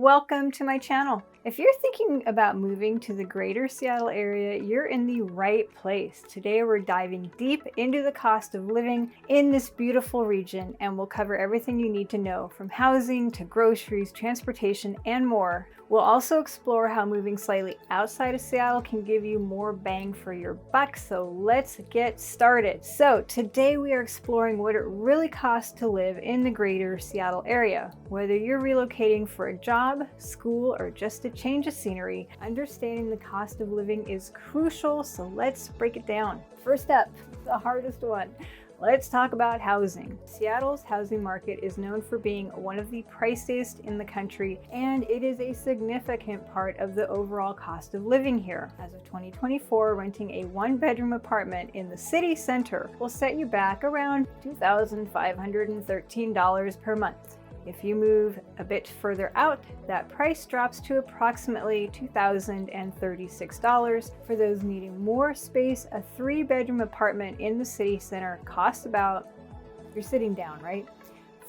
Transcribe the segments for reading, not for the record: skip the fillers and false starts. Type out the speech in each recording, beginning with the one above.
Welcome to my channel. If you're thinking about moving to the greater Seattle area, you're in the right place. Today we're diving deep into the cost of living in this beautiful region, and we'll cover everything you need to know, from housing to groceries, transportation, and more. We'll also explore how moving slightly outside of Seattle can give you more bang for your buck, so let's get started. So today we are exploring what it really costs to live in the greater Seattle area. Whether you're relocating for a job, school, or just a change of scenery, understanding the cost of living is crucial, so let's break it down. First up, the hardest one. Let's talk about housing. Seattle's housing market is known for being one of the priciest in the country, and it is a significant part of the overall cost of living here. As of 2024, renting a one-bedroom apartment in the city center will set you back around $2,513 per month. If you move a bit further out, that price drops to approximately $2,036. For those needing more space, a 3-bedroom apartment in the city center costs about, you're sitting down, right?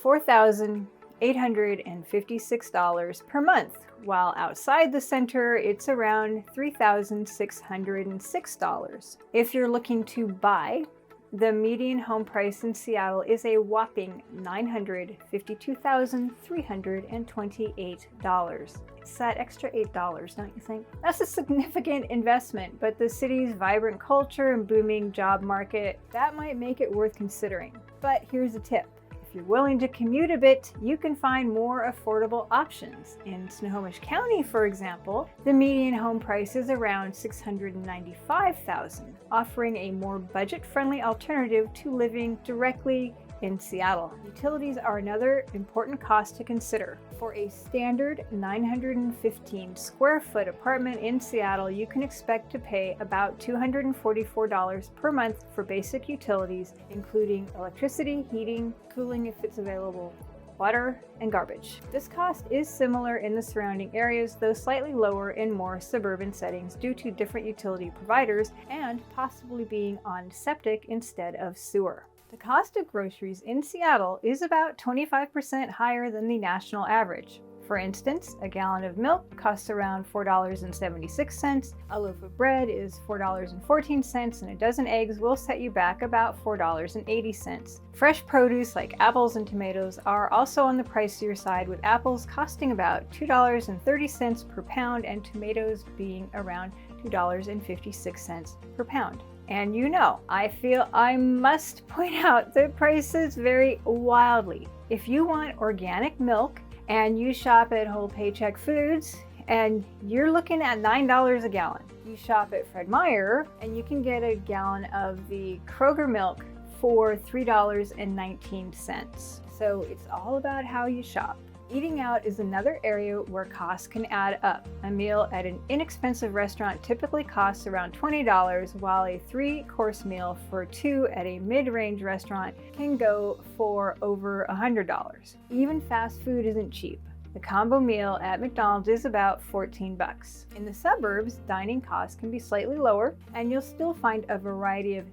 $4,856 per month, while outside the center, it's around $3,606. If you're looking to buy, the median home price in Seattle is a whopping $952,328. It's that extra $8, don't you think? That's a significant investment, but the city's vibrant culture and booming job market, that might make it worth considering. But here's a tip. If you're willing to commute a bit, you can find more affordable options. In Snohomish County, for example, the median home price is around $695,000, offering a more budget-friendly alternative to living directly in Seattle. Utilities are another important cost to consider. For a standard 915 square foot apartment in Seattle, you can expect to pay about $244 per month for basic utilities, including electricity, heating, cooling if it's available, water, and garbage. This cost is similar in the surrounding areas, though slightly lower in more suburban settings due to different utility providers and possibly being on septic instead of sewer. The cost of groceries in Seattle is about 25% higher than the national average. For instance, a gallon of milk costs around $4.76, a loaf of bread is $4.14, and a dozen eggs will set you back about $4.80. Fresh produce like apples and tomatoes are also on the pricier side, with apples costing about $2.30 per pound and tomatoes being around $2.56 per pound. And you know, I feel I must point out the prices vary wildly. If you want organic milk and you shop at Whole Paycheck Foods, and you're looking at $9 a gallon. You shop at Fred Meyer and you can get a gallon of the Kroger milk for $3.19. So it's all about how you shop. Eating out is another area where costs can add up. A meal at an inexpensive restaurant typically costs around $20, while a 3-course meal for 2 at a mid-range restaurant can go for over $100. Even fast food isn't cheap. The combo meal at McDonald's is about $14. In the suburbs, dining costs can be slightly lower, and you'll still find a variety of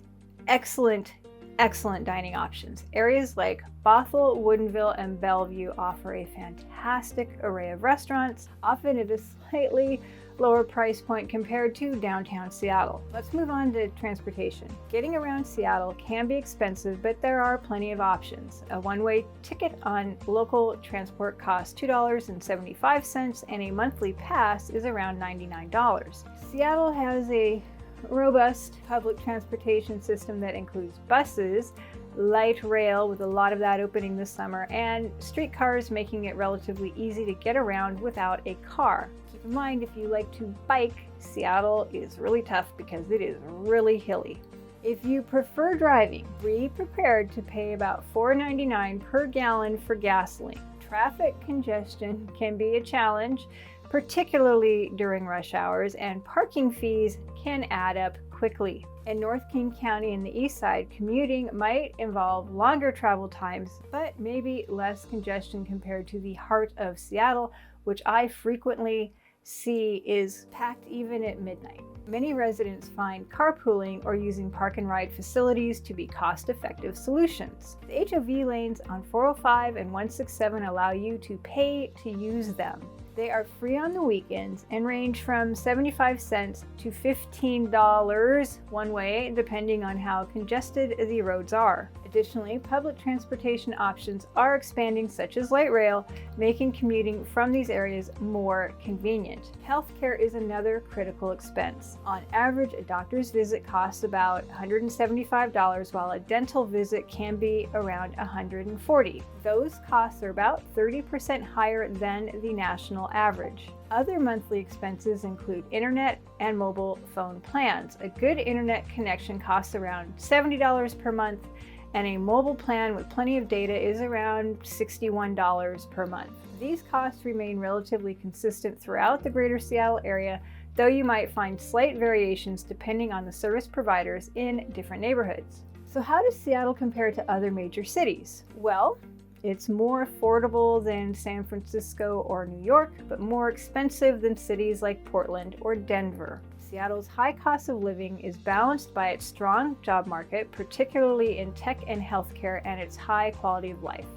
excellent dining options. Areas like Bothell, Woodinville, and Bellevue offer a fantastic array of restaurants, often at a slightly lower price point compared to downtown Seattle. Let's move on to transportation. Getting around Seattle can be expensive, but there are plenty of options. A one-way ticket on local transport costs $2.75, and a monthly pass is around $99. Seattle has a robust public transportation system that includes buses, light rail, with a lot of that opening this summer, and streetcars, making it relatively easy to get around without a car. Keep in mind, if you like to bike, Seattle is really tough because it is really hilly. If you prefer driving, be prepared to pay about $4.99 per gallon for gasoline. Traffic congestion can be a challenge, particularly during rush hours, and parking fees can add up quickly. In North King County and the east side, commuting might involve longer travel times, but maybe less congestion compared to the heart of Seattle, which I frequently see is packed even at midnight. Many residents find carpooling or using park and ride facilities to be cost-effective solutions. The HOV lanes on 405 and 167 allow you to pay to use them. They are free on the weekends and range from 75 cents to $15 one way, depending on how congested the roads are. Additionally, public transportation options are expanding, such as light rail, making commuting from these areas more convenient. Healthcare is another critical expense. On average, a doctor's visit costs about $175, while a dental visit can be around $140. Those costs are about 30% higher than the national average. Other monthly expenses include internet and mobile phone plans. A good internet connection costs around $70 per month, and a mobile plan with plenty of data is around $61 per month. These costs remain relatively consistent throughout the greater Seattle area, though you might find slight variations depending on the service providers in different neighborhoods. So how does Seattle compare to other major cities? Well, it's more affordable than San Francisco or New York, but more expensive than cities like Portland or Denver. Seattle's high cost of living is balanced by its strong job market, particularly in tech and healthcare, and its high quality of life.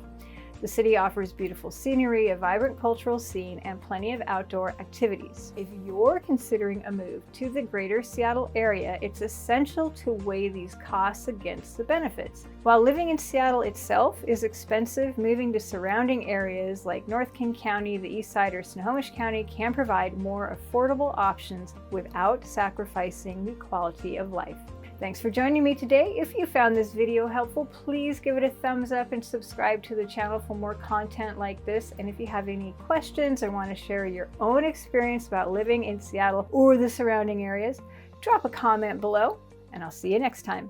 The city offers beautiful scenery, a vibrant cultural scene, and plenty of outdoor activities. If you're considering a move to the greater Seattle area, it's essential to weigh these costs against the benefits. While living in Seattle itself is expensive, moving to surrounding areas like North King County, the East Side, or Snohomish County can provide more affordable options without sacrificing the quality of life. Thanks for joining me today. If you found this video helpful, please give it a thumbs up and subscribe to the channel for more content like this. And if you have any questions or want to share your own experience about living in Seattle or the surrounding areas, drop a comment below, and I'll see you next time.